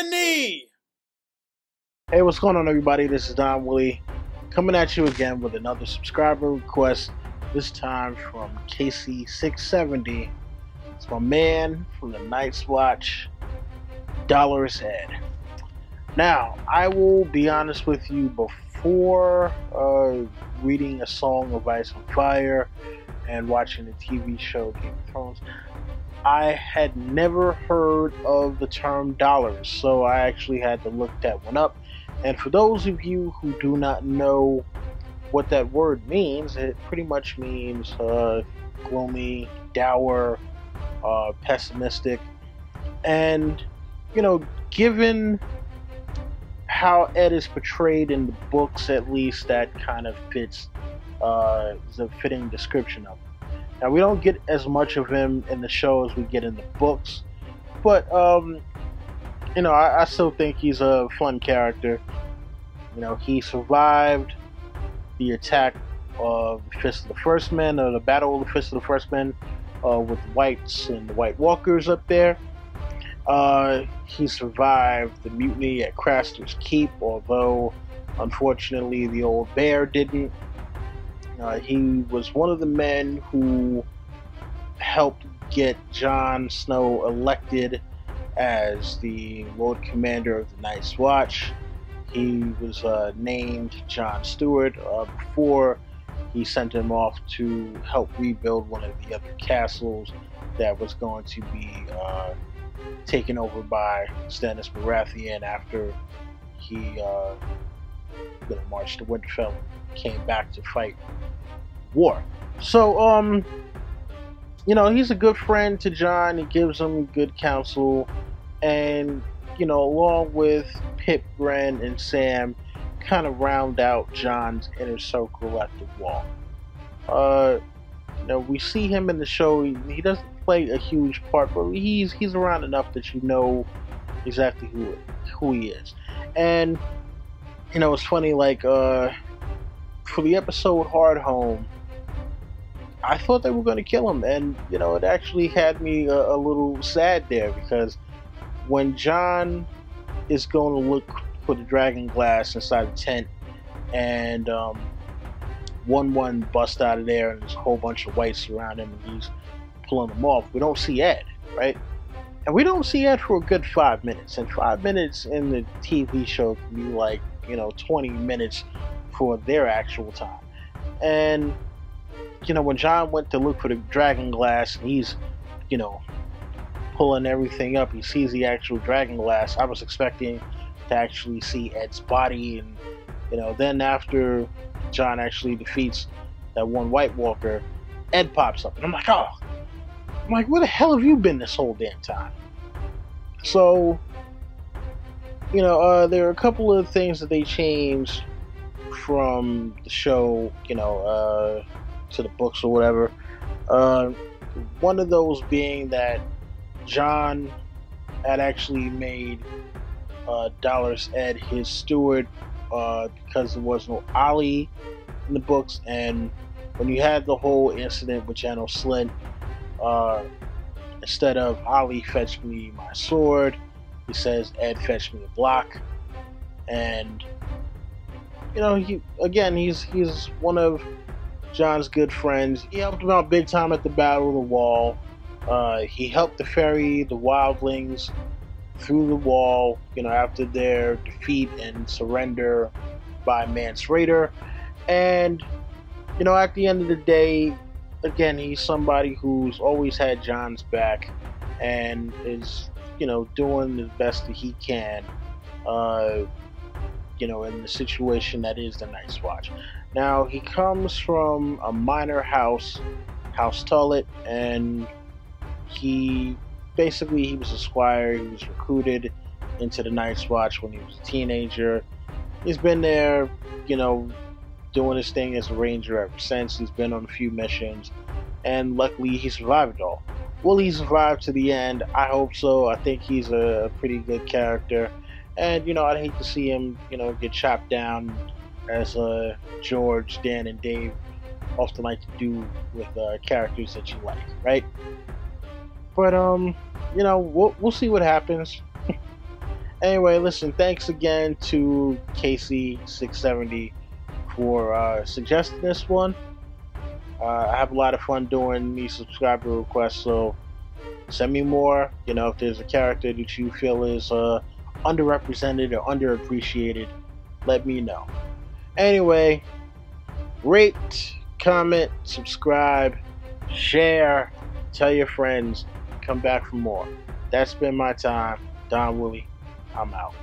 the knee. Hey, what's going on, everybody? This is Don Willie coming at you again with another subscriber request, this time from Casey670. It's my man from the Night's Watch, Dolorious Edd. Now, I will be honest with you, before reading A Song of Ice and Fire and watching the TV show Game of Thrones, I had never heard of the term dollars, so I actually had to look that one up. And for those of you who do not know what that word means, it pretty much means gloomy, dour, pessimistic. And, you know, given how Ed is portrayed in the books, at least, that kind of fits the fitting description of him. Now, we don't get as much of him in the show as we get in the books, but, you know, I still think he's a fun character. You know, he survived the attack of the Fist of the First Men, or the Battle of the Fist of the First Men, with the Whites and the White Walkers up there. He survived the mutiny at Craster's Keep, although, unfortunately, the old bear didn't. He was one of the men who helped get Jon Snow elected as the Lord Commander of the Night's Watch. He was named Jon Stewart before he sent him off to help rebuild one of the other castles that was going to be taken over by Stannis Baratheon after he marched to Winterfell and came back to fight war. So, you know, he's a good friend to Jon. He gives him good counsel, and, you know, along with Pip, Gren, and Sam, kind of round out Jon's inner circle at the Wall. You know, we see him in the show. He doesn't play a huge part, but he's around enough that you know exactly who he is. And, you know, it's funny, like, for the episode Hard Home, I thought they were going to kill him, and, you know, it actually had me a little sad there, because when Jon is going to look for the dragon glass inside the tent, and 1-1 busts out of there, and there's a whole bunch of whites around him, and he's pulling them off, we don't see Ed, right? And we don't see Ed for a good 5 minutes, and 5 minutes in the TV show can be like, you know, 20 minutes for their actual time. And, you know, when Jon went to look for the dragon glass, and he's, you know, pulling everything up, he sees the actual dragon glass. I was expecting to actually see Ed's body, and, you know, then after Jon actually defeats that one White Walker, Ed pops up, and I'm like, oh, where the hell have you been this whole damn time? So, you know, there are a couple of things that they changed from the show, you know, to the books or whatever. One of those being that Jon had actually made Dolorious Edd his steward because there was no Ollie in the books, and when you had the whole incident with Janos Slynt, instead of Ollie fetch me my sword, he says Ed fetch me a block. And, you know, he's one of Jon's good friends. He helped him out big time at the Battle of the Wall. He helped to ferry the wildlings through the wall, you know, after their defeat and surrender by Mance Rayder. And, you know, at the end of the day, again, he's somebody who's always had Jon's back and is, you know, doing the best that he can, you know, in the situation that is the Night's Watch. Now, he comes from a minor house, House Tullet, and he was a squire. He was recruited into the Night's Watch when he was a teenager. He's been there, you know, doing his thing as a ranger ever since. He's been on a few missions, and luckily he survived it all. Will he survive to the end? I hope so. I think he's a pretty good character, and, you know, I'd hate to see him, you know, get chopped down as George, Dan, and Dave often like to do with characters that you like, right? But you know, we'll see what happens. Anyway, listen, thanks again to Casey670 for suggesting this one. I have a lot of fun doing these subscriber requests, so send me more. You know, if there's a character that you feel is underrepresented or underappreciated, let me know. Anyway, rate, comment, subscribe, share, tell your friends, come back for more. That's been my time. Don Willie, I'm out.